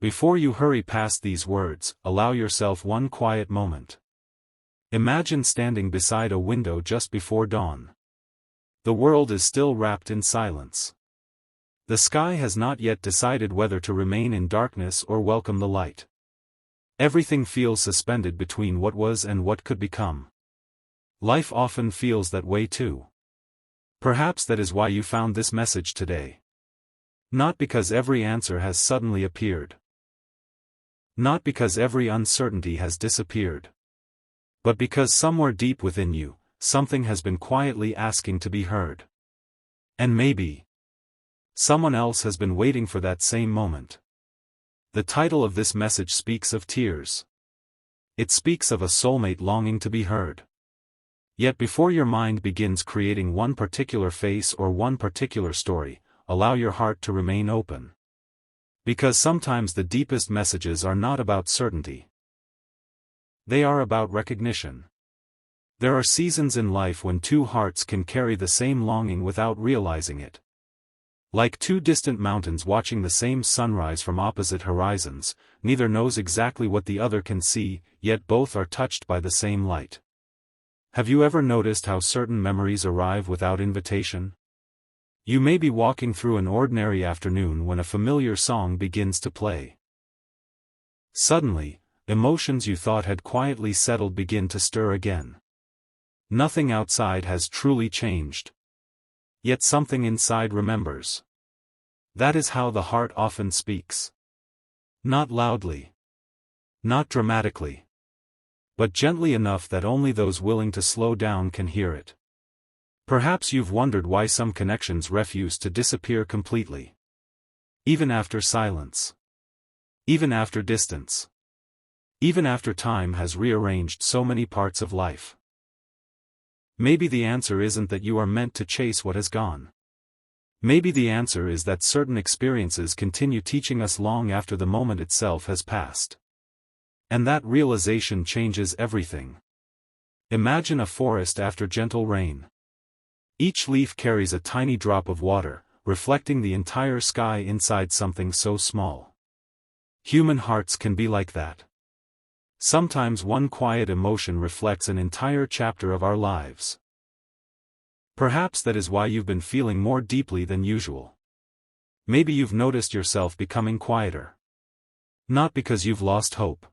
Before you hurry past these words, allow yourself one quiet moment. Imagine standing beside a window just before dawn. The world is still wrapped in silence. The sky has not yet decided whether to remain in darkness or welcome the light. Everything feels suspended between what was and what could become. Life often feels that way too. Perhaps that is why you found this message today. Not because every answer has suddenly appeared. Not because every uncertainty has disappeared. But because somewhere deep within you, something has been quietly asking to be heard. And maybe someone else has been waiting for that same moment. The title of this message speaks of tears. It speaks of a soulmate longing to be heard. Yet before your mind begins creating one particular face or one particular story, allow your heart to remain open. Because sometimes the deepest messages are not about certainty. They are about recognition. There are seasons in life when two hearts can carry the same longing without realizing it. Like two distant mountains watching the same sunrise from opposite horizons, neither knows exactly what the other can see, yet both are touched by the same light. Have you ever noticed how certain memories arrive without invitation? You may be walking through an ordinary afternoon when a familiar song begins to play. Suddenly, emotions you thought had quietly settled begin to stir again. Nothing outside has truly changed. Yet something inside remembers. That is how the heart often speaks. Not loudly. Not dramatically. But gently enough that only those willing to slow down can hear it. Perhaps you've wondered why some connections refuse to disappear completely. Even after silence. Even after distance. Even after time has rearranged so many parts of life. Maybe the answer isn't that you are meant to chase what has gone. Maybe the answer is that certain experiences continue teaching us long after the moment itself has passed. And that realization changes everything. Imagine a forest after gentle rain. Each leaf carries a tiny drop of water, reflecting the entire sky inside something so small. Human hearts can be like that. Sometimes one quiet emotion reflects an entire chapter of our lives. Perhaps that is why you've been feeling more deeply than usual. Maybe you've noticed yourself becoming quieter. Not because you've lost hope.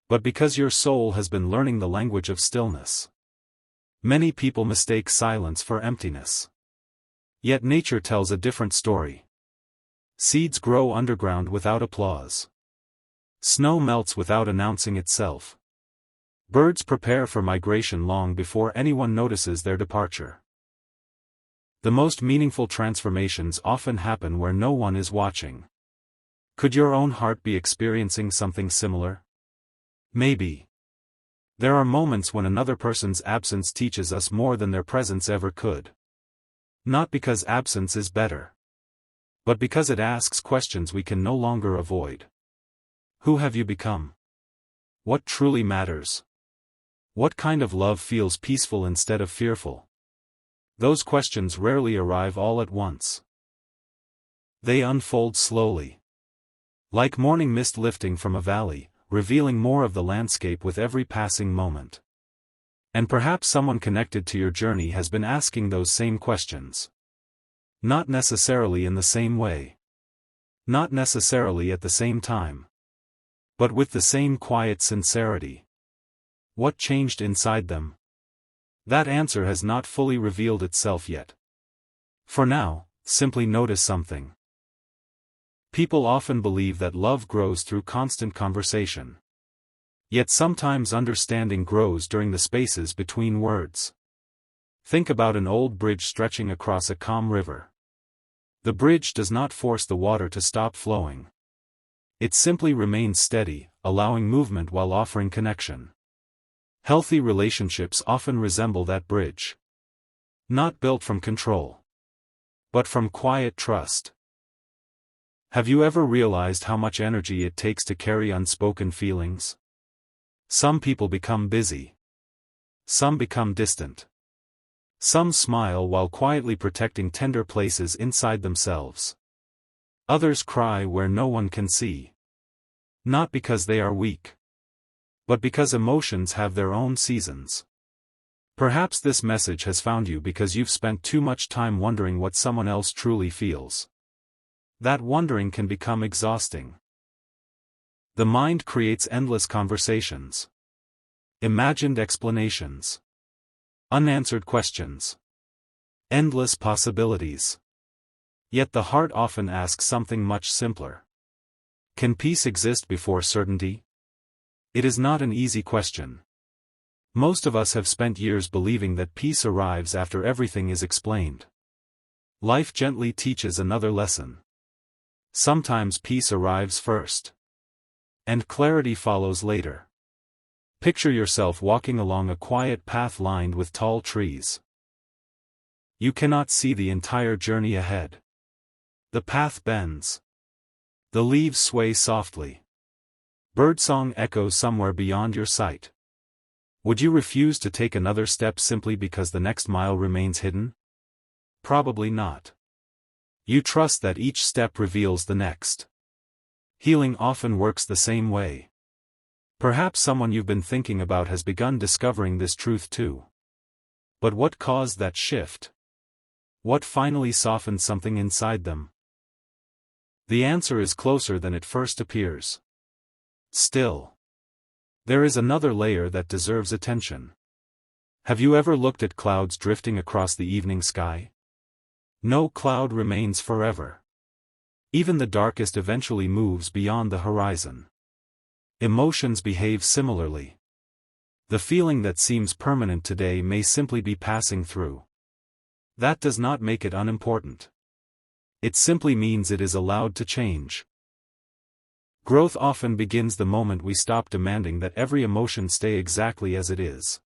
But because your soul has been learning the language of stillness. Many people mistake silence for emptiness. Yet nature tells a different story. Seeds grow underground without applause. Snow melts without announcing itself. Birds prepare for migration long before anyone notices their departure. The most meaningful transformations often happen where no one is watching. Could your own heart be experiencing something similar? Maybe. There are moments when another person's absence teaches us more than their presence ever could. Not because absence is better. But because it asks questions we can no longer avoid. Who have you become? What truly matters? What kind of love feels peaceful instead of fearful? Those questions rarely arrive all at once. They unfold slowly. Like morning mist lifting from a valley, revealing more of the landscape with every passing moment. And perhaps someone connected to your journey has been asking those same questions. Not necessarily in the same way. Not necessarily at the same time. But with the same quiet sincerity. What changed inside them? That answer has not fully revealed itself yet. For now, simply notice something. People often believe that love grows through constant conversation. Yet sometimes understanding grows during the spaces between words. Think about an old bridge stretching across a calm river. The bridge does not force the water to stop flowing. It simply remains steady, allowing movement while offering connection. Healthy relationships often resemble that bridge. Not built from control. But from quiet trust. Have you ever realized how much energy it takes to carry unspoken feelings? Some people become busy. Some become distant. Some smile while quietly protecting tender places inside themselves. Others cry where no one can see. Not because they are weak, but because emotions have their own seasons. Perhaps this message has found you because you've spent too much time wondering what someone else truly feels. That wondering can become exhausting. The mind creates endless conversations, imagined explanations, unanswered questions, endless possibilities. Yet the heart often asks something much simpler. Can peace exist before certainty? It is not an easy question. Most of us have spent years believing that peace arrives after everything is explained. Life gently teaches another lesson. Sometimes peace arrives first, and clarity follows later. Picture yourself walking along a quiet path lined with tall trees. You cannot see the entire journey ahead. The path bends. The leaves sway softly. Birdsong echoes somewhere beyond your sight. Would you refuse to take another step simply because the next mile remains hidden? Probably not. You trust that each step reveals the next. Healing often works the same way. Perhaps someone you've been thinking about has begun discovering this truth too. But what caused that shift? What finally softened something inside them? The answer is closer than it first appears. Still, there is another layer that deserves attention. Have you ever looked at clouds drifting across the evening sky? No cloud remains forever. Even the darkest eventually moves beyond the horizon. Emotions behave similarly. The feeling that seems permanent today may simply be passing through. That does not make it unimportant. It simply means it is allowed to change. Growth often begins the moment we stop demanding that every emotion stay exactly as it is.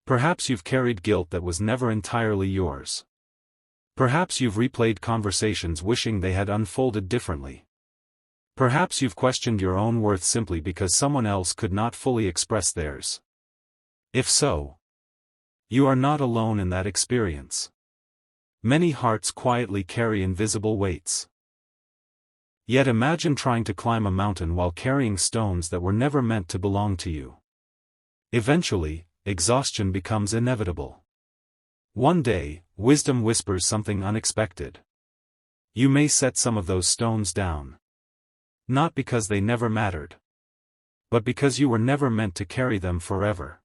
Perhaps you've carried guilt that was never entirely yours. Perhaps you've replayed conversations wishing they had unfolded differently. Perhaps you've questioned your own worth simply because someone else could not fully express theirs. If so, you are not alone in that experience. Many hearts quietly carry invisible weights. Yet imagine trying to climb a mountain while carrying stones that were never meant to belong to you. Eventually, exhaustion becomes inevitable. One day, wisdom whispers something unexpected. You may set some of those stones down. Not because they never mattered, but because you were never meant to carry them forever.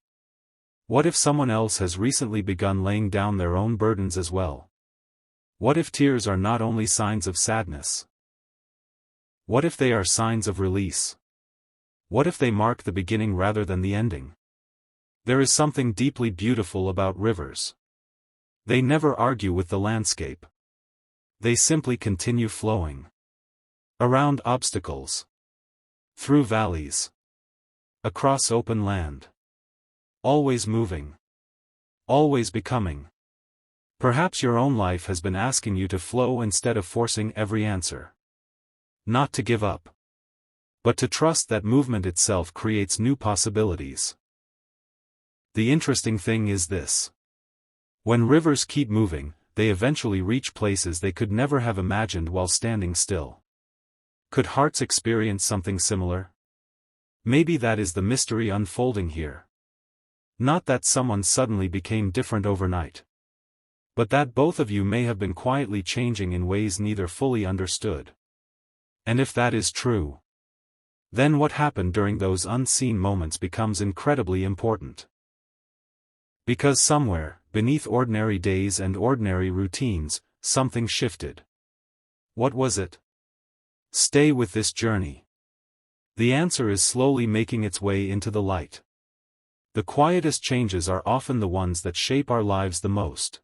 What if someone else has recently begun laying down their own burdens as well? What if tears are not only signs of sadness? What if they are signs of release? What if they mark the beginning rather than the ending? There is something deeply beautiful about rivers. They never argue with the landscape. They simply continue flowing. Around obstacles. Through valleys. Across open land. Always moving. Always becoming. Perhaps your own life has been asking you to flow instead of forcing every answer. Not to give up, but to trust that movement itself creates new possibilities. The interesting thing is this. When rivers keep moving, they eventually reach places they could never have imagined while standing still. Could hearts experience something similar? Maybe that is the mystery unfolding here. Not that someone suddenly became different overnight, but that both of you may have been quietly changing in ways neither fully understood. And if that is true, then what happened during those unseen moments becomes incredibly important. Because somewhere, beneath ordinary days and ordinary routines, something shifted. What was it? Stay with this journey. The answer is slowly making its way into the light. The quietest changes are often the ones that shape our lives the most.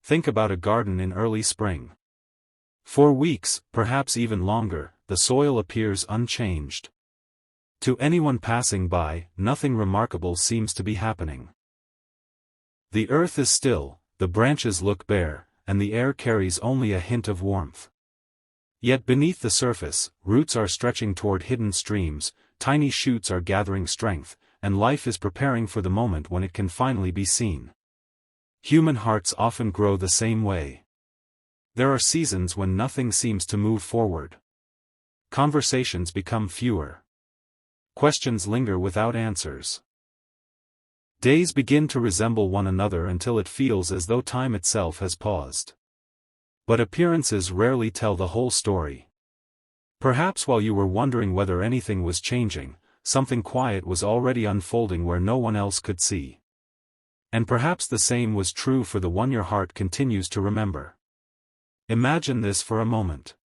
Think about a garden in early spring. For weeks, perhaps even longer, the soil appears unchanged. To anyone passing by, nothing remarkable seems to be happening. The earth is still, the branches look bare, and the air carries only a hint of warmth. Yet beneath the surface, roots are stretching toward hidden streams, tiny shoots are gathering strength, and life is preparing for the moment when it can finally be seen. Human hearts often grow the same way. There are seasons when nothing seems to move forward. Conversations become fewer. Questions linger without answers. Days begin to resemble one another until it feels as though time itself has paused. But appearances rarely tell the whole story. Perhaps while you were wondering whether anything was changing, something quiet was already unfolding where no one else could see. And perhaps the same was true for the one your heart continues to remember. Imagine this for a moment.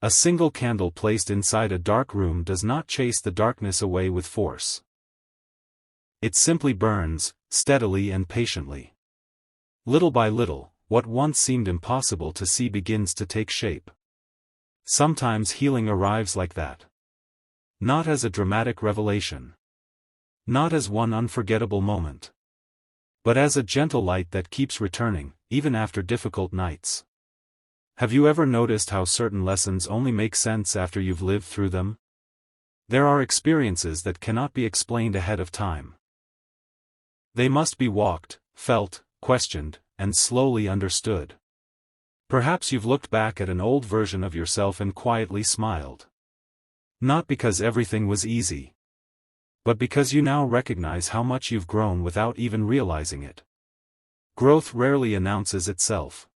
A single candle placed inside a dark room does not chase the darkness away with force. It simply burns, steadily and patiently. Little by little, what once seemed impossible to see begins to take shape. Sometimes healing arrives like that. Not as a dramatic revelation. Not as one unforgettable moment. But as a gentle light that keeps returning, even after difficult nights. Have you ever noticed how certain lessons only make sense after you've lived through them? There are experiences that cannot be explained ahead of time. They must be walked, felt, questioned, and slowly understood. Perhaps you've looked back at an old version of yourself and quietly smiled. Not because everything was easy. But because you now recognize how much you've grown without even realizing it. Growth rarely announces itself.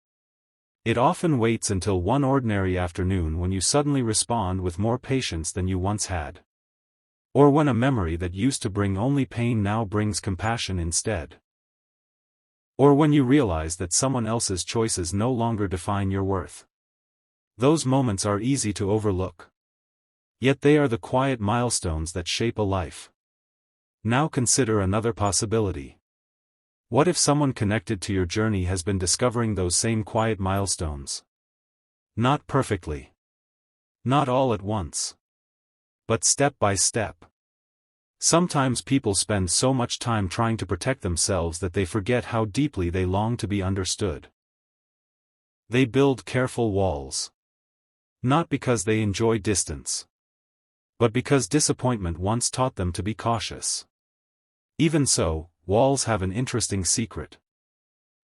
It often waits until one ordinary afternoon when you suddenly respond with more patience than you once had. Or when a memory that used to bring only pain now brings compassion instead. Or when you realize that someone else's choices no longer define your worth. Those moments are easy to overlook. Yet they are the quiet milestones that shape a life. Now consider another possibility. What if someone connected to your journey has been discovering those same quiet milestones? Not perfectly. Not all at once. But step by step. Sometimes people spend so much time trying to protect themselves that they forget how deeply they long to be understood. They build careful walls. Not because they enjoy distance. But because disappointment once taught them to be cautious. Even so, walls have an interesting secret.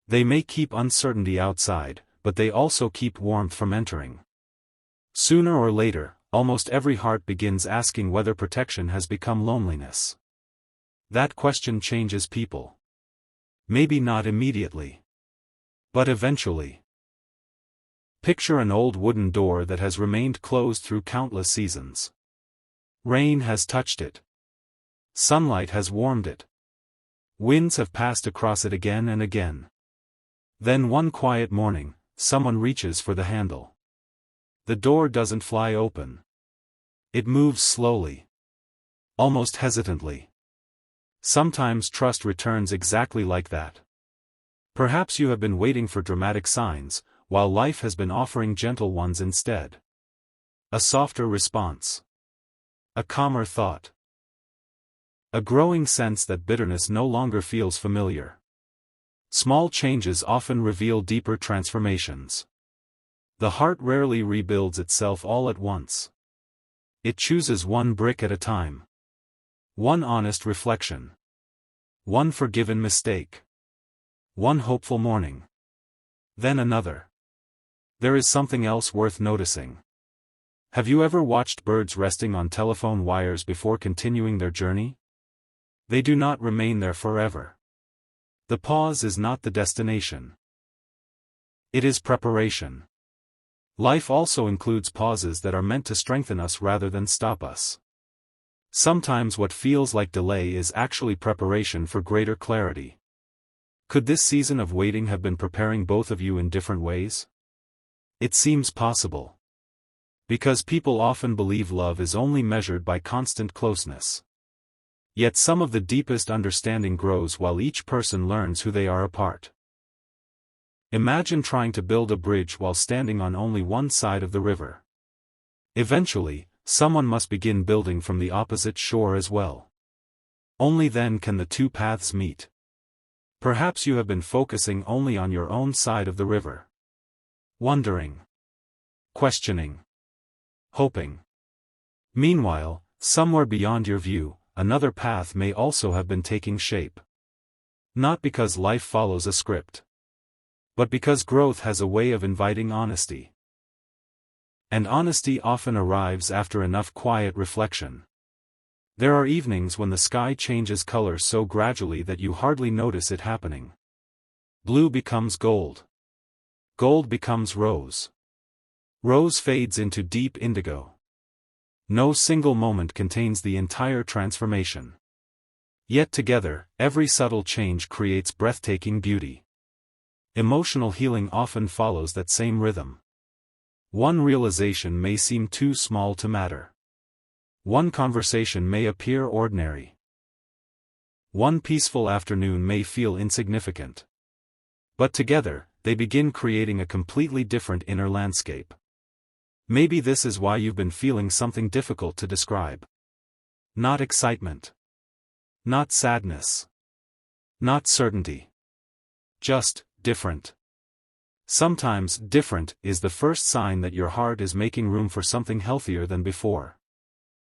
They may keep uncertainty outside, but they also keep warmth from entering. Sooner or later, almost every heart begins asking whether protection has become loneliness. That question changes people. Maybe not immediately. But eventually. Picture an old wooden door that has remained closed through countless seasons. Rain has touched it. Sunlight has warmed it. Winds have passed across it again and again. Then one quiet morning, someone reaches for the handle. The door doesn't fly open. It moves slowly. Almost hesitantly. Sometimes trust returns exactly like that. Perhaps you have been waiting for dramatic signs, while life has been offering gentle ones instead. A softer response. A calmer thought. A growing sense that bitterness no longer feels familiar. Small changes often reveal deeper transformations. The heart rarely rebuilds itself all at once. It chooses one brick at a time. One honest reflection. One forgiven mistake. One hopeful morning. Then another. There is something else worth noticing. Have you ever watched birds resting on telephone wires before continuing their journey? They do not remain there forever. The pause is not the destination. It is preparation. Life also includes pauses that are meant to strengthen us rather than stop us. Sometimes what feels like delay is actually preparation for greater clarity. Could this season of waiting have been preparing both of you in different ways? It seems possible. Because people often believe love is only measured by constant closeness. Yet some of the deepest understanding grows while each person learns who they are apart. Imagine trying to build a bridge while standing on only one side of the river. Eventually, someone must begin building from the opposite shore as well. Only then can the two paths meet. Perhaps you have been focusing only on your own side of the river. Wondering. Questioning. Hoping. Meanwhile, somewhere beyond your view, another path may also have been taking shape. Not because life follows a script. But because growth has a way of inviting honesty. And honesty often arrives after enough quiet reflection. There are evenings when the sky changes color so gradually that you hardly notice it happening. Blue becomes gold. Gold becomes rose. Rose fades into deep indigo. No single moment contains the entire transformation. Yet together, every subtle change creates breathtaking beauty. Emotional healing often follows that same rhythm. One realization may seem too small to matter. One conversation may appear ordinary. One peaceful afternoon may feel insignificant. But together, they begin creating a completely different inner landscape. Maybe this is why you've been feeling something difficult to describe. Not excitement. Not sadness. Not certainty. Just, different. Sometimes, different is the first sign that your heart is making room for something healthier than before.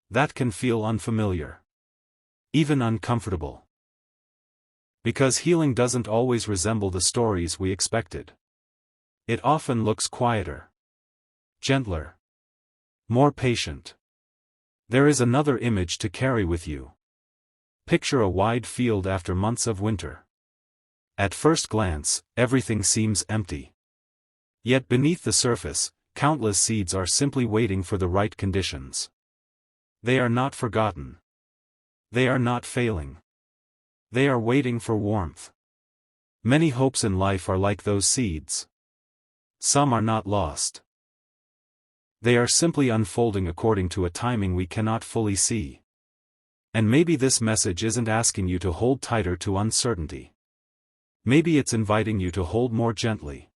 That can feel unfamiliar. Even uncomfortable. Because healing doesn't always resemble the stories we expected. It often looks quieter. Gentler. More patient. There is another image to carry with you. Picture a wide field after months of winter. At first glance, everything seems empty. Yet beneath the surface, countless seeds are simply waiting for the right conditions. They are not forgotten. They are not failing. They are waiting for warmth. Many hopes in life are like those seeds. Some are not lost. They are simply unfolding according to a timing we cannot fully see. And maybe this message isn't asking you to hold tighter to uncertainty. Maybe it's inviting you to hold more gently.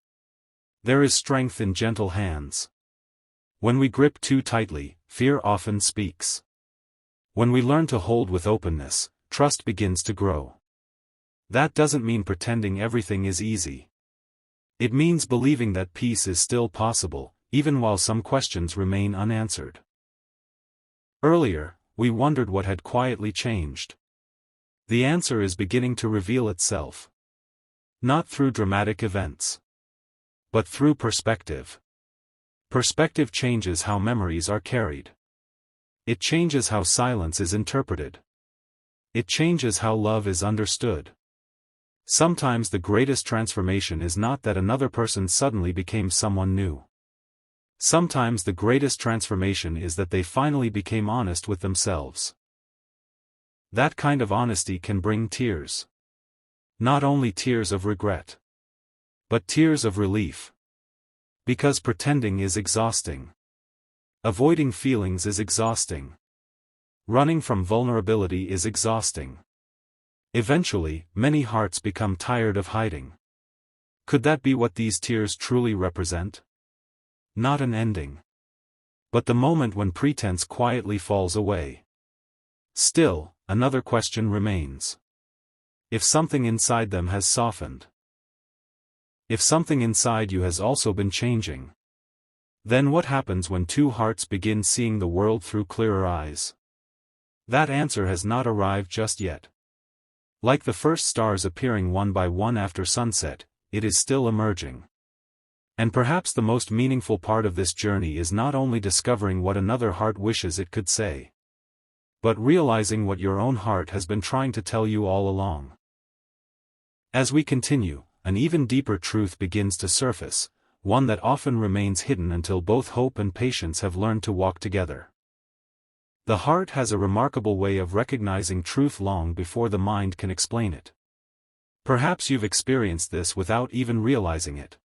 There is strength in gentle hands. When we grip too tightly, fear often speaks. When we learn to hold with openness, trust begins to grow. That doesn't mean pretending everything is easy. It means believing that peace is still possible, even while some questions remain unanswered. Earlier, we wondered what had quietly changed. The answer is beginning to reveal itself. Not through dramatic events. But through perspective. Perspective changes how memories are carried. It changes how silence is interpreted. It changes how love is understood. Sometimes the greatest transformation is not that another person suddenly became someone new. Sometimes the greatest transformation is that they finally became honest with themselves. That kind of honesty can bring tears. Not only tears of regret, but tears of relief. Because pretending is exhausting. Avoiding feelings is exhausting. Running from vulnerability is exhausting. Eventually, many hearts become tired of hiding. Could that be what these tears truly represent? Not an ending. But the moment when pretense quietly falls away. Still, another question remains. If something inside them has softened. If something inside you has also been changing. Then what happens when two hearts begin seeing the world through clearer eyes? That answer has not arrived just yet. Like the first stars appearing one by one after sunset, it is still emerging. And perhaps the most meaningful part of this journey is not only discovering what another heart wishes it could say, but realizing what your own heart has been trying to tell you all along. As we continue, an even deeper truth begins to surface, one that often remains hidden until both hope and patience have learned to walk together. The heart has a remarkable way of recognizing truth long before the mind can explain it. Perhaps you've experienced this without even realizing it.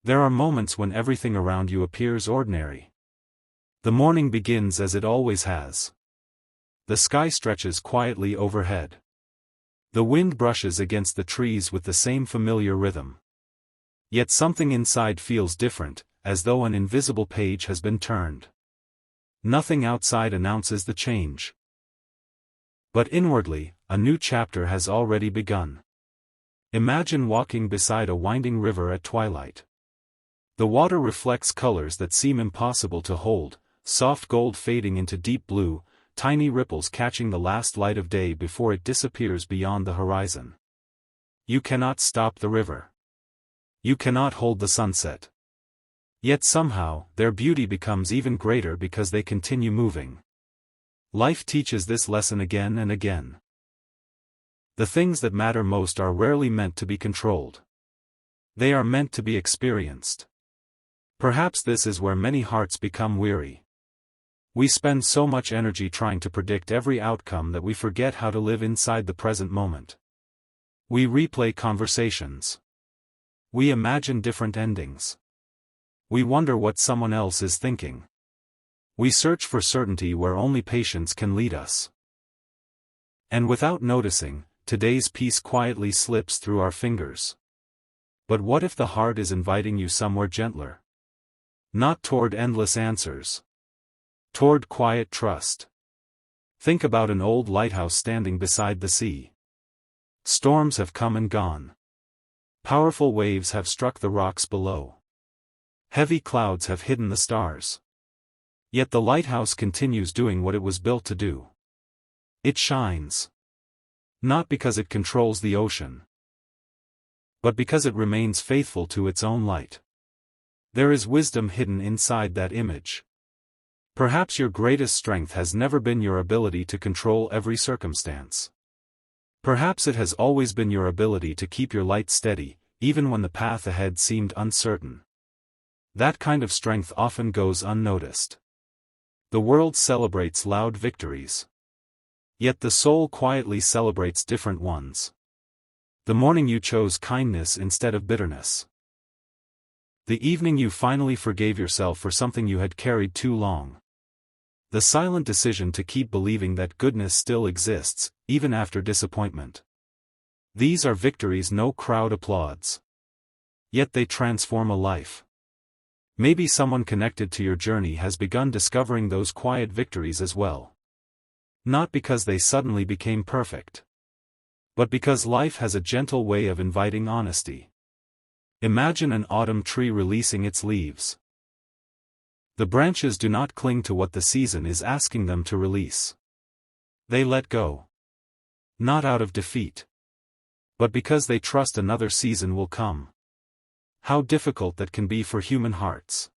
There are moments when everything around you appears ordinary. The morning begins as it always has. The sky stretches quietly overhead. The wind brushes against the trees with the same familiar rhythm. Yet something inside feels different, as though an invisible page has been turned. Nothing outside announces the change. But inwardly, a new chapter has already begun. Imagine walking beside a winding river at twilight. The water reflects colors that seem impossible to hold, soft gold fading into deep blue, tiny ripples catching the last light of day before it disappears beyond the horizon. You cannot stop the river. You cannot hold the sunset. Yet somehow, their beauty becomes even greater because they continue moving. Life teaches this lesson again and again. The things that matter most are rarely meant to be controlled. They are meant to be experienced. Perhaps this is where many hearts become weary. We spend so much energy trying to predict every outcome that we forget how to live inside the present moment. We replay conversations. We imagine different endings. We wonder what someone else is thinking. We search for certainty where only patience can lead us. And without noticing, today's peace quietly slips through our fingers. But what if the heart is inviting you somewhere gentler? Not toward endless answers. Toward quiet trust. Think about an old lighthouse standing beside the sea. Storms have come and gone. Powerful waves have struck the rocks below. Heavy clouds have hidden the stars. Yet the lighthouse continues doing what it was built to do. It shines. Not because it controls the ocean, but because it remains faithful to its own light. There is wisdom hidden inside that image. Perhaps your greatest strength has never been your ability to control every circumstance. Perhaps it has always been your ability to keep your light steady, even when the path ahead seemed uncertain. That kind of strength often goes unnoticed. The world celebrates loud victories. Yet the soul quietly celebrates different ones. The morning you chose kindness instead of bitterness. The evening you finally forgave yourself for something you had carried too long. The silent decision to keep believing that goodness still exists, even after disappointment. These are victories no crowd applauds. Yet they transform a life. Maybe someone connected to your journey has begun discovering those quiet victories as well. Not because they suddenly became perfect, but because life has a gentle way of inviting honesty. Imagine an autumn tree releasing its leaves. The branches do not cling to what the season is asking them to release. They let go. Not out of defeat, but because they trust another season will come. How difficult that can be for human hearts.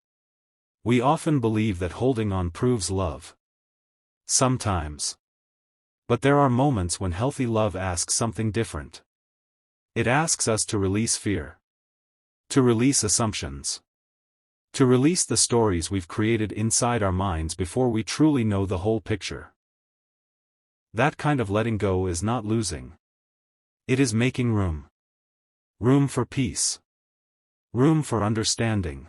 We often believe that holding on proves love. Sometimes. But there are moments when healthy love asks something different. It asks us to release fear. To release assumptions. To release the stories we've created inside our minds before we truly know the whole picture. That kind of letting go is not losing. It is making room. Room for peace. Room for understanding.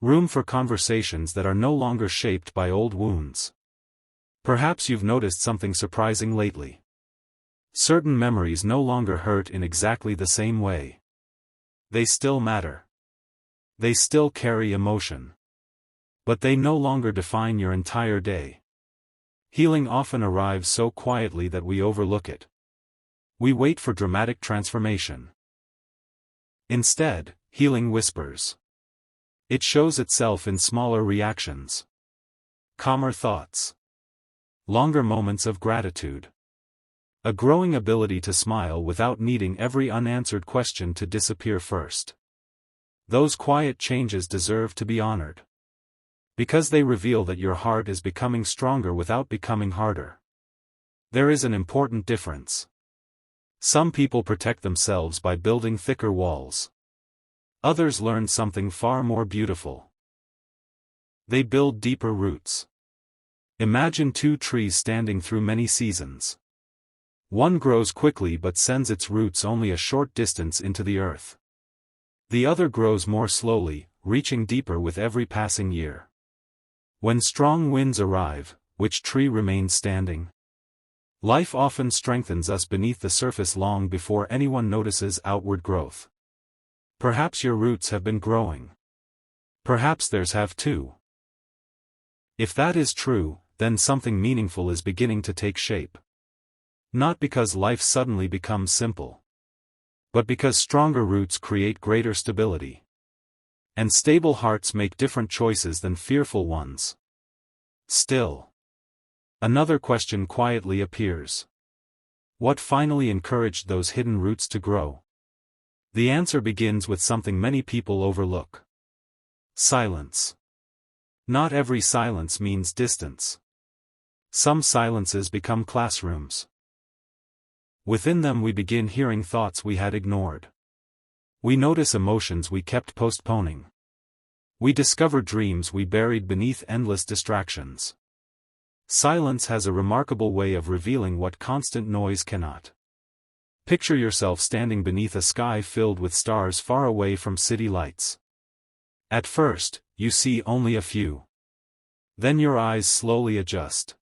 Room for conversations that are no longer shaped by old wounds. Perhaps you've noticed something surprising lately. Certain memories no longer hurt in exactly the same way. They still matter. They still carry emotion. But they no longer define your entire day. Healing often arrives so quietly that we overlook it. We wait for dramatic transformation. Instead, healing whispers. It shows itself in smaller reactions. Calmer thoughts. Longer moments of gratitude. A growing ability to smile without needing every unanswered question to disappear first. Those quiet changes deserve to be honored. Because they reveal that your heart is becoming stronger without becoming harder. There is an important difference. Some people protect themselves by building thicker walls. Others learn something far more beautiful. They build deeper roots. Imagine two trees standing through many seasons. One grows quickly but sends its roots only a short distance into the earth. The other grows more slowly, reaching deeper with every passing year. When strong winds arrive, which tree remains standing? Life often strengthens us beneath the surface long before anyone notices outward growth. Perhaps your roots have been growing. Perhaps theirs have too. If that is true, then something meaningful is beginning to take shape. Not because life suddenly becomes simple, but because stronger roots create greater stability. And stable hearts make different choices than fearful ones. Still, another question quietly appears. What finally encouraged those hidden roots to grow? The answer begins with something many people overlook. Silence. Not every silence means distance. Some silences become classrooms. Within them we begin hearing thoughts we had ignored. We notice emotions we kept postponing. We discover dreams we buried beneath endless distractions. Silence has a remarkable way of revealing what constant noise cannot. Picture yourself standing beneath a sky filled with stars far away from city lights. At first, you see only a few. Then your eyes slowly adjust.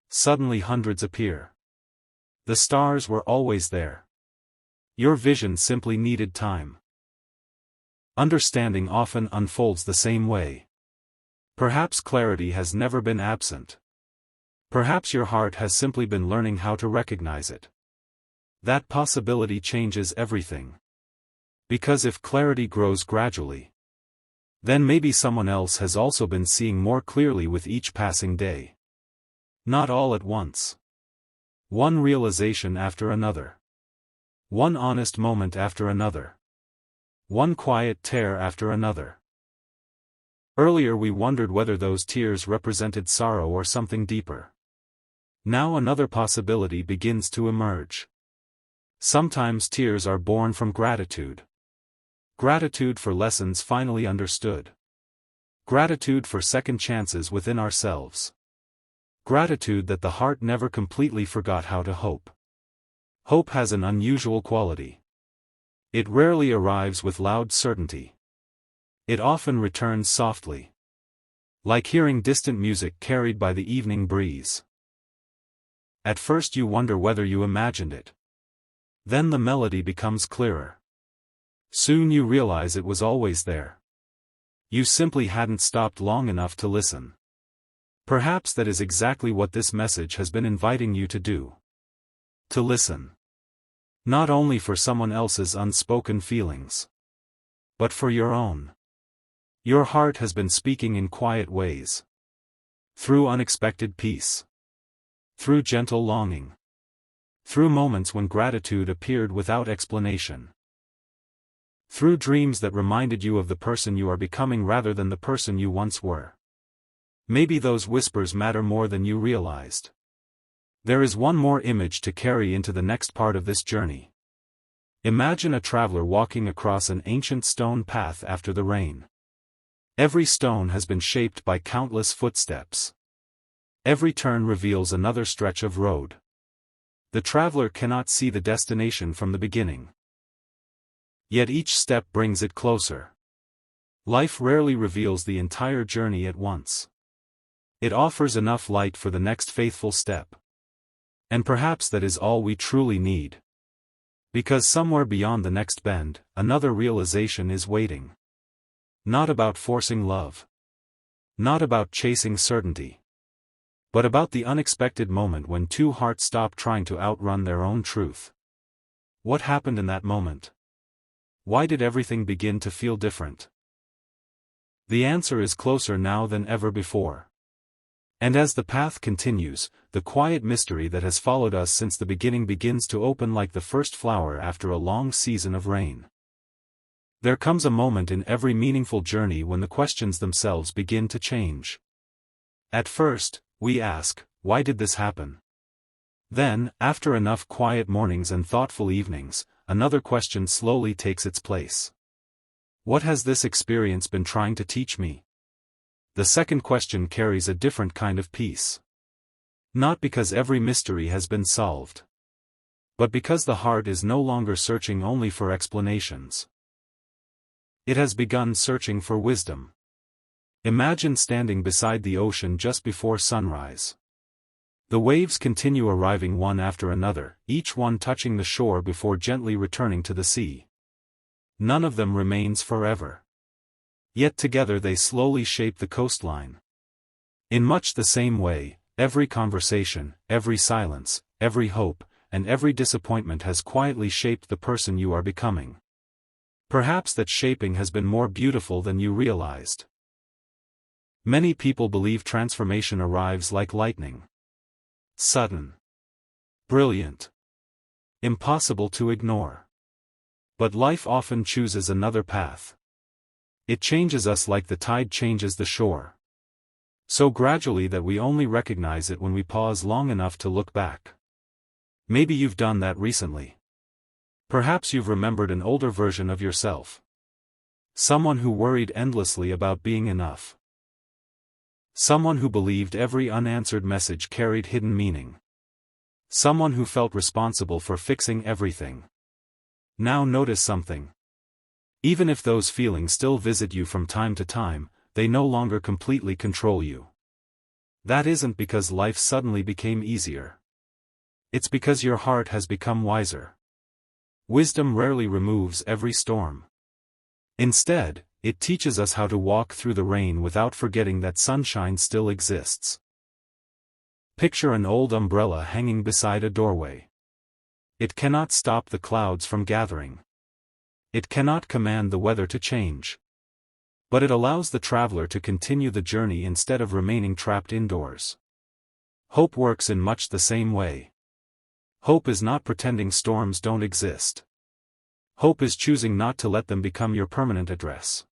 Suddenly hundreds appear. The stars were always there. Your vision simply needed time. Understanding often unfolds the same way. Perhaps clarity has never been absent. Perhaps your heart has simply been learning how to recognize it. That possibility changes everything. Because if clarity grows gradually, then maybe someone else has also been seeing more clearly with each passing day. Not all at once. One realization after another. One honest moment after another. One quiet tear after another. Earlier we wondered whether those tears represented sorrow or something deeper. Now another possibility begins to emerge. Sometimes tears are born from gratitude. Gratitude for lessons finally understood. Gratitude for second chances within ourselves. Gratitude that the heart never completely forgot how to hope. Hope has an unusual quality. It rarely arrives with loud certainty. It often returns softly. Like hearing distant music carried by the evening breeze. At first you wonder whether you imagined it. Then the melody becomes clearer. Soon you realize it was always there. You simply hadn't stopped long enough to listen. Perhaps that is exactly what this message has been inviting you to do. To listen. Not only for someone else's unspoken feelings, but for your own. Your heart has been speaking in quiet ways. Through unexpected peace. Through gentle longing. Through moments when gratitude appeared without explanation. Through dreams that reminded you of the person you are becoming rather than the person you once were. Maybe those whispers matter more than you realized. There is one more image to carry into the next part of this journey. Imagine a traveler walking across an ancient stone path after the rain. Every stone has been shaped by countless footsteps. Every turn reveals another stretch of road. The traveler cannot see the destination from the beginning. Yet each step brings it closer. Life rarely reveals the entire journey at once. It offers enough light for the next faithful step. And perhaps that is all we truly need. Because somewhere beyond the next bend, another realization is waiting. Not about forcing love. Not about chasing certainty. But about the unexpected moment when two hearts stop trying to outrun their own truth. What happened in that moment? Why did everything begin to feel different? The answer is closer now than ever before. And as the path continues, the quiet mystery that has followed us since the beginning begins to open like the first flower after a long season of rain. There comes a moment in every meaningful journey when the questions themselves begin to change. At first, we ask, why did this happen? Then, after enough quiet mornings and thoughtful evenings, another question slowly takes its place. What has this experience been trying to teach me? The second question carries a different kind of peace. Not because every mystery has been solved, but because the heart is no longer searching only for explanations. It has begun searching for wisdom. Imagine standing beside the ocean just before sunrise. The waves continue arriving one after another, each one touching the shore before gently returning to the sea. None of them remains forever. Yet together they slowly shape the coastline. In much the same way, every conversation, every silence, every hope, and every disappointment has quietly shaped the person you are becoming. Perhaps that shaping has been more beautiful than you realized. Many people believe transformation arrives like lightning. Sudden. Brilliant. Impossible to ignore. But life often chooses another path. It changes us like the tide changes the shore. So gradually that we only recognize it when we pause long enough to look back. Maybe you've done that recently. Perhaps you've remembered an older version of yourself. Someone who worried endlessly about being enough. Someone who believed every unanswered message carried hidden meaning. Someone who felt responsible for fixing everything. Now notice something. Even if those feelings still visit you from time to time, they no longer completely control you. That isn't because life suddenly became easier. It's because your heart has become wiser. Wisdom rarely removes every storm. Instead, it teaches us how to walk through the rain without forgetting that sunshine still exists. Picture an old umbrella hanging beside a doorway. It cannot stop the clouds from gathering. It cannot command the weather to change. But it allows the traveler to continue the journey instead of remaining trapped indoors. Hope works in much the same way. Hope is not pretending storms don't exist. Hope is choosing not to let them become your permanent address.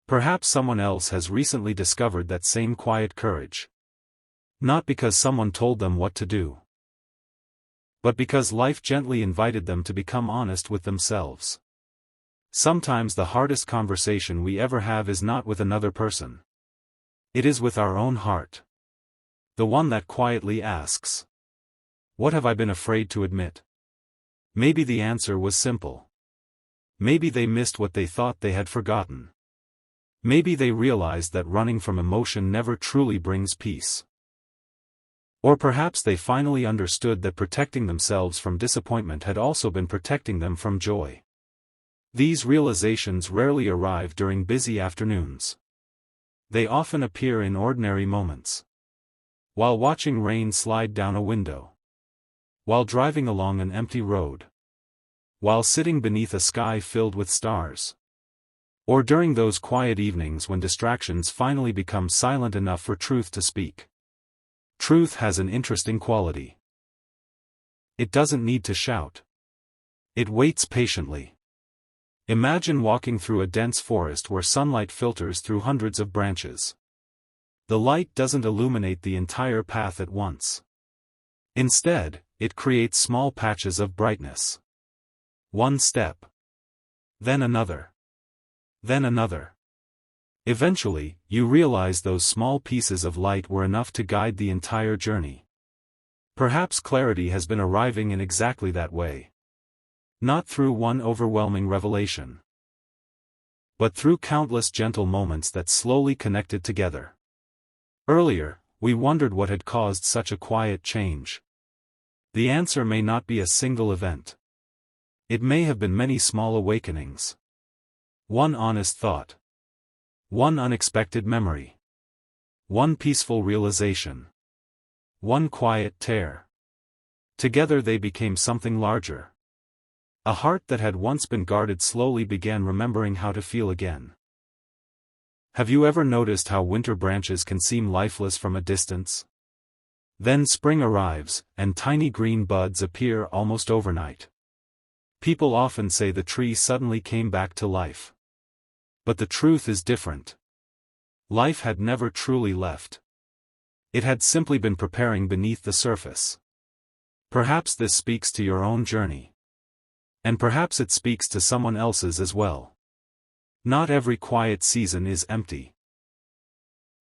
Perhaps someone else has recently discovered that same quiet courage. Not because someone told them what to do, but because life gently invited them to become honest with themselves. Sometimes the hardest conversation we ever have is not with another person. It is with our own heart. The one that quietly asks, "What have I been afraid to admit?" Maybe the answer was simple. Maybe they missed what they thought they had forgotten. Maybe they realized that running from emotion never truly brings peace. Or perhaps they finally understood that protecting themselves from disappointment had also been protecting them from joy. These realizations rarely arrive during busy afternoons. They often appear in ordinary moments. While watching rain slide down a window. While driving along an empty road. While sitting beneath a sky filled with stars. Or during those quiet evenings when distractions finally become silent enough for truth to speak. Truth has an interesting quality. It doesn't need to shout. It waits patiently. Imagine walking through a dense forest where sunlight filters through hundreds of branches. The light doesn't illuminate the entire path at once. Instead, it creates small patches of brightness. One step. Then another. Then another. Eventually, you realize those small pieces of light were enough to guide the entire journey. Perhaps clarity has been arriving in exactly that way. Not through one overwhelming revelation, but through countless gentle moments that slowly connected together. Earlier, we wondered what had caused such a quiet change. The answer may not be a single event. It may have been many small awakenings. One honest thought. One unexpected memory. One peaceful realization. One quiet tear. Together they became something larger. A heart that had once been guarded slowly began remembering how to feel again. Have you ever noticed how winter branches can seem lifeless from a distance? Then spring arrives, and tiny green buds appear almost overnight. People often say the tree suddenly came back to life. But the truth is different. Life had never truly left. It had simply been preparing beneath the surface. Perhaps this speaks to your own journey. And perhaps it speaks to someone else's as well. Not every quiet season is empty.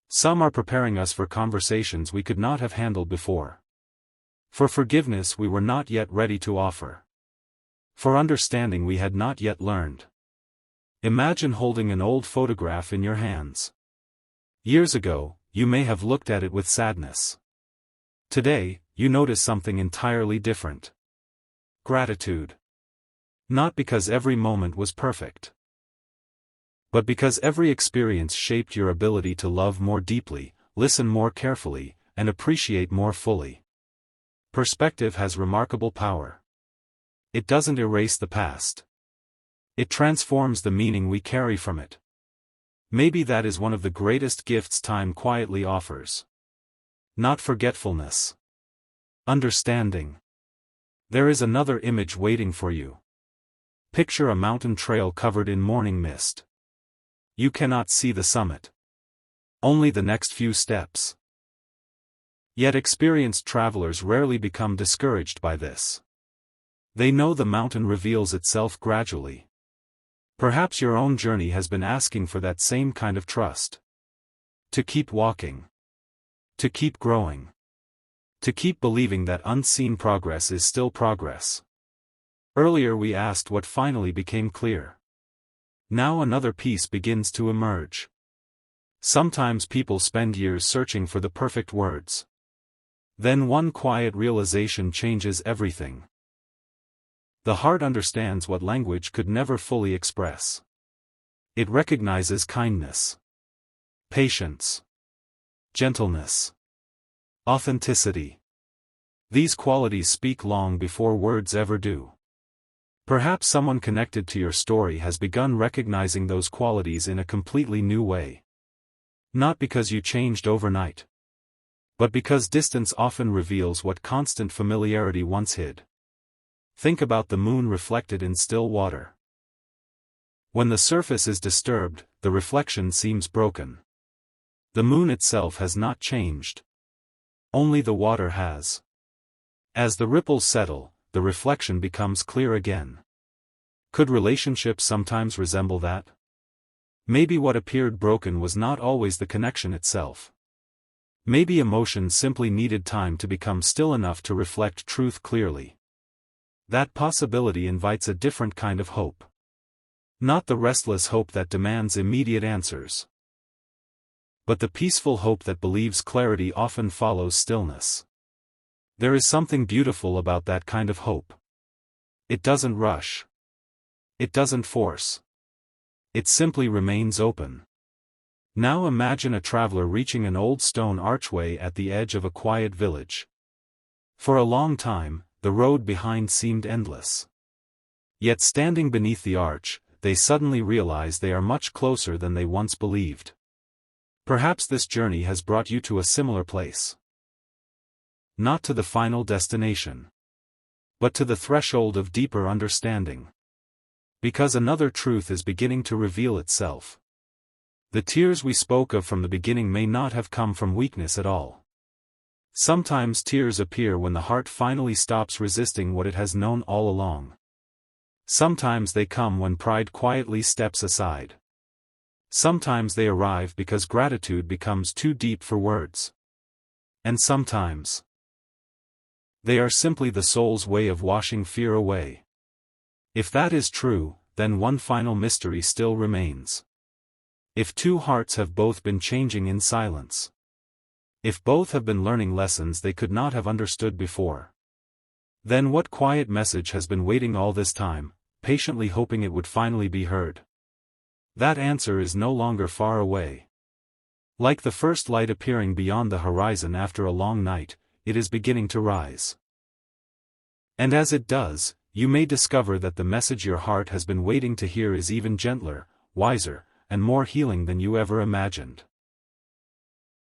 Some are preparing us for conversations we could not have handled before. For forgiveness we were not yet ready to offer. For understanding we had not yet learned. Imagine holding an old photograph in your hands. Years ago, you may have looked at it with sadness. Today, you notice something entirely different. Gratitude. Not because every moment was perfect, but because every experience shaped your ability to love more deeply, listen more carefully, and appreciate more fully. Perspective has remarkable power. It doesn't erase the past. It transforms the meaning we carry from it. Maybe that is one of the greatest gifts time quietly offers. Not forgetfulness. Understanding. There is another image waiting for you. Picture a mountain trail covered in morning mist. You cannot see the summit. Only the next few steps. Yet experienced travelers rarely become discouraged by this. They know the mountain reveals itself gradually. Perhaps your own journey has been asking for that same kind of trust. To keep walking. To keep growing. To keep believing that unseen progress is still progress. Earlier we asked what finally became clear. Now another piece begins to emerge. Sometimes people spend years searching for the perfect words. Then one quiet realization changes everything. The heart understands what language could never fully express. It recognizes kindness, patience, gentleness, authenticity. These qualities speak long before words ever do. Perhaps someone connected to your story has begun recognizing those qualities in a completely new way. Not because you changed overnight, but because distance often reveals what constant familiarity once hid. Think about the moon reflected in still water. When the surface is disturbed, the reflection seems broken. The moon itself has not changed. Only the water has. As the ripples settle, the reflection becomes clear again. Could relationships sometimes resemble that? Maybe what appeared broken was not always the connection itself. Maybe emotions simply needed time to become still enough to reflect truth clearly. That possibility invites a different kind of hope. Not the restless hope that demands immediate answers, but the peaceful hope that believes clarity often follows stillness. There is something beautiful about that kind of hope. It doesn't rush. It doesn't force. It simply remains open. Now imagine a traveler reaching an old stone archway at the edge of a quiet village. For a long time, the road behind seemed endless. Yet standing beneath the arch, they suddenly realize they are much closer than they once believed. Perhaps this journey has brought you to a similar place. Not to the final destination, but to the threshold of deeper understanding. Because another truth is beginning to reveal itself. The tears we spoke of from the beginning may not have come from weakness at all. Sometimes tears appear when the heart finally stops resisting what it has known all along. Sometimes they come when pride quietly steps aside. Sometimes they arrive because gratitude becomes too deep for words. And sometimes they are simply the soul's way of washing fear away. If that is true, then one final mystery still remains. If two hearts have both been changing in silence. If both have been learning lessons they could not have understood before. Then what quiet message has been waiting all this time, patiently hoping it would finally be heard? That answer is no longer far away. Like the first light appearing beyond the horizon after a long night, it is beginning to rise. And as it does, you may discover that the message your heart has been waiting to hear is even gentler, wiser, and more healing than you ever imagined.